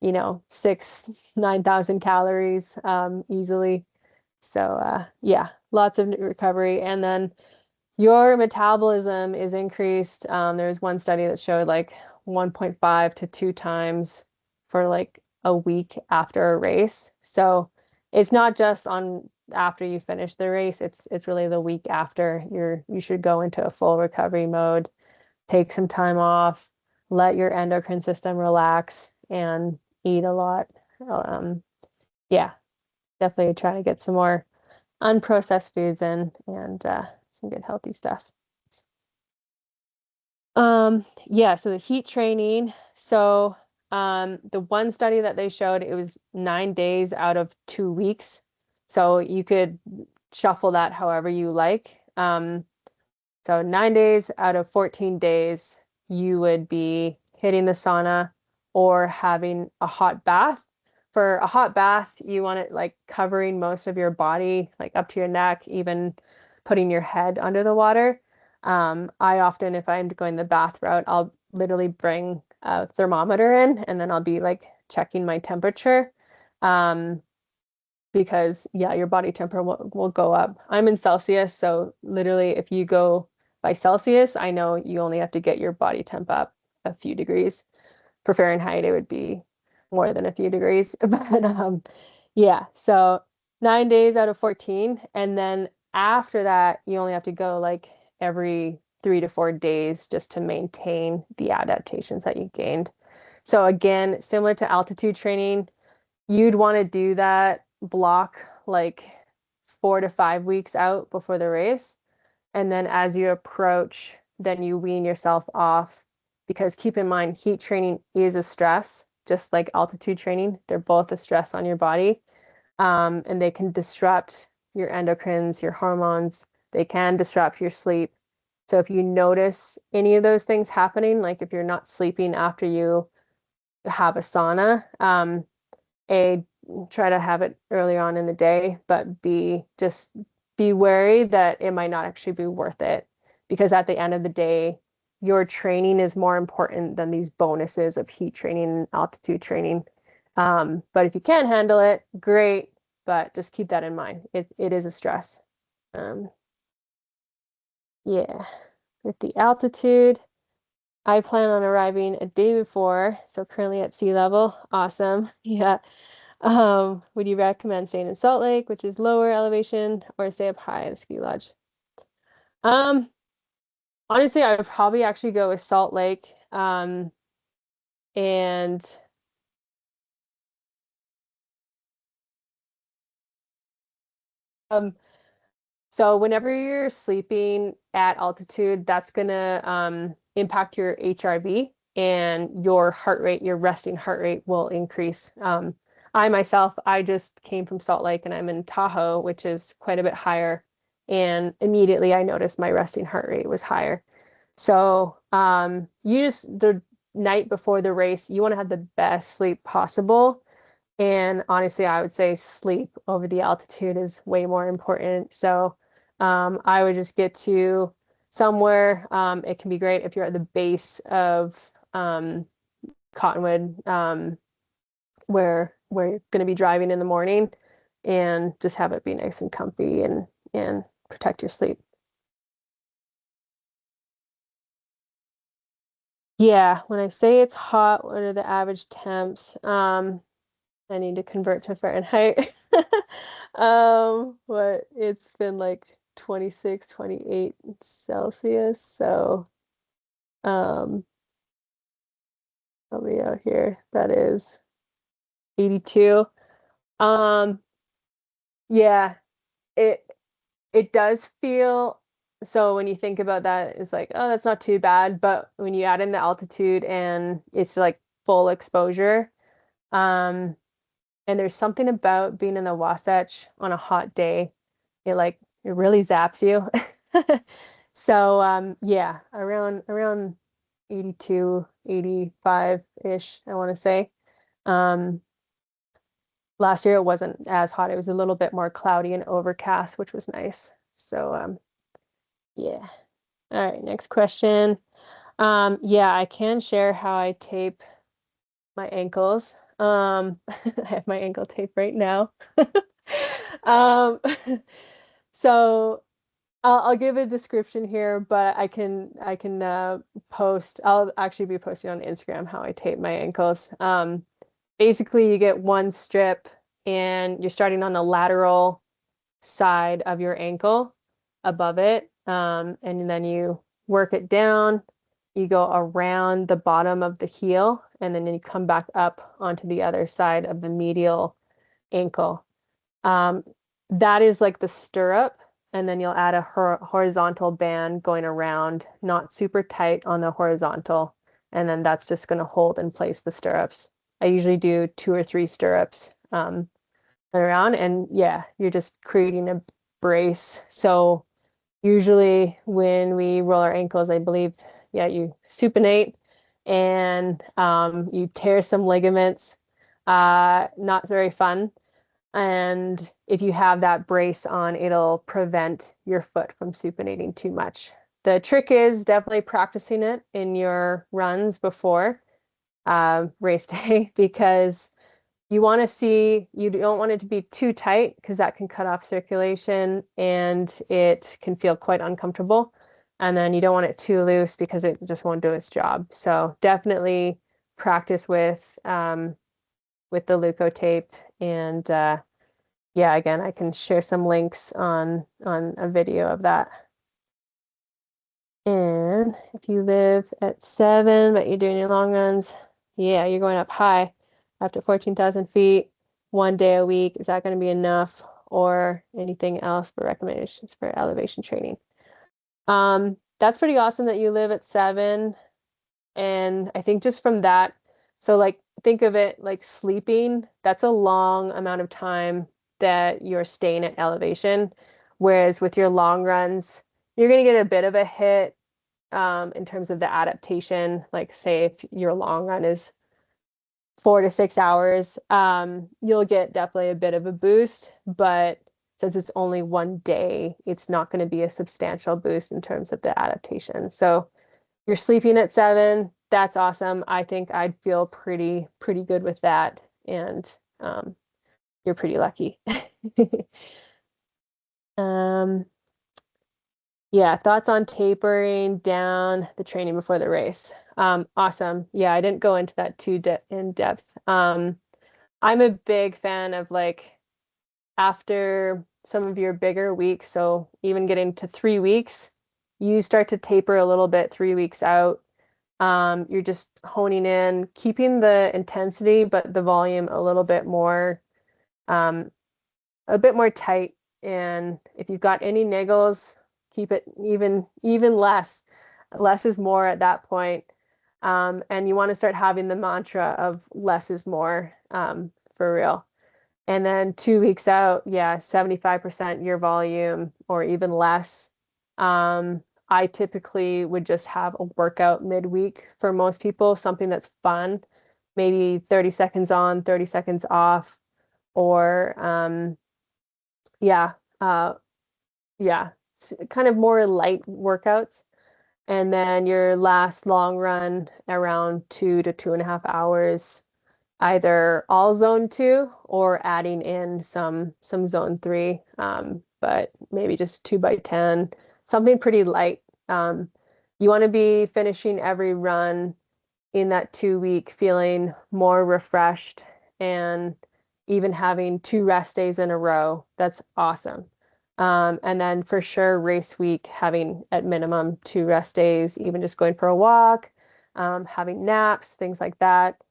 9,000 calories easily. So yeah, lots of recovery, and then your metabolism is increased. There's one study that showed like 1.5 to 2 times for like a week after a race. So it's not just on after you finish the race, it's really the week after you should go into a full recovery mode, take some time off, let your endocrine system relax and eat a lot. Um, yeah, definitely try to get some more unprocessed foods in and some good healthy stuff. Yeah, so the heat training. So, the one study that they showed, it was 9 days out of 2 weeks. So you could shuffle that however you like. So 9 days out of 14 days, you would be hitting the sauna or having a hot bath. For a hot bath, you want it like covering most of your body, like up to your neck, even putting your head under the water. I often, if I'm going the bath route, I'll literally bring a thermometer in and then I'll be like checking my temperature. Um, because yeah, your body temperature will go up. I'm in Celsius, so literally if you go by Celsius, I know you only have to get your body temp up a few degrees. For Fahrenheit, it would be more than a few degrees. But yeah, so 9 days out of 14. And then after that, you only have to go like every 3 to 4 days just to maintain the adaptations that you gained. So again, similar to altitude training, you'd want to do that block like 4 to 5 weeks out before the race. And then as you approach, then you wean yourself off because keep in mind, heat training is a stress. just like altitude training. They're both a stress on your body, and they can disrupt your endocrines, your hormones. They can disrupt your sleep. So if you notice any of those things happening, like if you're not sleeping after you have a sauna, A, try to have it earlier on in the day, but B, just be wary that it might not actually be worth it. Because at the end of the day, your training is more important than these bonuses of heat training and altitude training. But if you can handle it, great, but just keep that in mind. It is a stress. Um, yeah, with the altitude, I plan on arriving a day before, so currently at sea level. Awesome. Yeah. Would you recommend staying in Salt Lake, which is lower elevation, or stay up high at a ski lodge? Um, Honestly, I would probably actually go with Salt Lake. And um, so whenever you're sleeping at altitude, that's gonna impact your HRV and your heart rate, your resting heart rate will increase. I myself, I just came from Salt Lake and I'm in Tahoe, which is quite a bit higher. And immediately I noticed my resting heart rate was higher. So you just the night before the race, you want to have the best sleep possible. And honestly, I would say sleep over the altitude is way more important. So I would just get to somewhere. It can be great if you're at the base of Cottonwood, where you're going to be driving in the morning, and just have it be nice and comfy and protect your sleep. Yeah, when I say it's hot, what are the average temps? I need to convert to Fahrenheit. But it's been like 26, 28 Celsius. So, um, help me out here. That is 82. Um, yeah, it it does feel so when you think about that, it's like, oh, that's not too bad. But when you add in the altitude and it's like full exposure, um, and there's something about being in the Wasatch on a hot day. It really zaps you. So yeah, around 82, 85-ish, I want to say. Um Last year it wasn't as hot. It was a little bit more cloudy and overcast, which was nice. So yeah. All right, next question. Yeah, I can share how I tape my ankles. I have my ankle tape right now. Um, so I'll give a description here, but I can post. I'll actually be posting on Instagram how I tape my ankles. Basically, you get one strip, and you're starting on the lateral side of your ankle above it, and then you work it down. You go around the bottom of the heel, and then you come back up onto the other side of the medial ankle. Um, that is like the stirrup, and then you'll add a horizontal band going around, not super tight on the horizontal, and then that's just going to hold in place the stirrups. I usually do 2 or 3 stirrups around, and yeah, you're just creating a brace. So usually when we roll our ankles, I believe, yeah, you supinate and you tear some ligaments. Not very fun. And if you have that brace on, it'll prevent your foot from supinating too much. The trick is definitely practicing it in your runs before race day because you don't want it to be too tight because that can cut off circulation and it can feel quite uncomfortable. And then you don't want it too loose because it just won't do its job. So definitely practice with the Leukotape and yeah, again, I can share some links on a video of that. And if you live at 7, but you're doing your long runs, yeah, you're going up high, up to 14,000 feet, 1 day a week. Is that going to be enough, or anything else for recommendations for elevation training? That's pretty awesome that you live at 7. And I think just from that, so like think of it like sleeping. That's a long amount of time that you're staying at elevation. Whereas with your long runs, you're going to get a bit of a hit in terms of the adaptation. Like, say, if your long run is 4 to 6 hours, you'll get definitely a bit of a boost. But since it's only one day, it's not going to be a substantial boost in terms of the adaptation. So you're sleeping at 7. That's awesome. I think I'd feel pretty good with that. And you're pretty lucky. Um, yeah, thoughts on tapering down the training before the race. Awesome. Yeah, I didn't go into that too de in depth. I'm a big fan of like after some of your bigger weeks, so even getting to 3 weeks, you start to taper a little bit 3 weeks out. You're just honing in, keeping the intensity, but the volume um, a bit more tight. And if you've got any niggles, keep it even less. Less is more at that point. And you want to start having the mantra of less is more, for real. And then 2 weeks out, yeah, 75% your volume or even less. I typically would just have a workout midweek for most people, something that's fun, maybe 30 seconds on, 30 seconds off, or yeah, uh, yeah, kind of more light workouts. And then your last long run around 2 to 2.5 hours, either all zone 2 or adding in some zone 3, but maybe just 2 by 10, something pretty light. You want to be finishing every run in that 2 week feeling more refreshed and even having 2 rest days in a row. That's awesome. And then for sure, race week, having at minimum 2 rest days, even just going for a walk, having naps, things like that.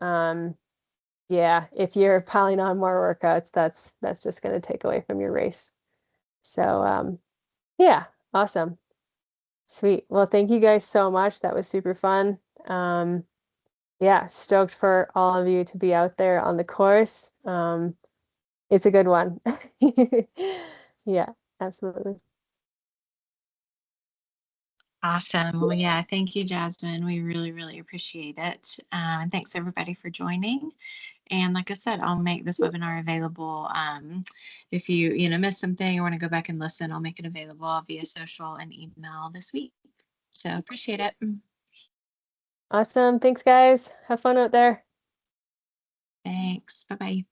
Um, yeah, if you're piling on more workouts, that's just going to take away from your race. So, yeah, awesome. Sweet. Well, thank you guys so much. That was super fun. Yeah, stoked for all of you to be out there on the course. It's a good one. Yeah, absolutely. Awesome. Well, yeah, thank you, Jasmine. We really, really appreciate it. And thanks everybody for joining. And like I said, I'll make this webinar available. If you missed something or want to go back and listen, I'll make it available via social and email this week. So appreciate it. Awesome. Thanks, guys. Have fun out there. Thanks. Bye-bye.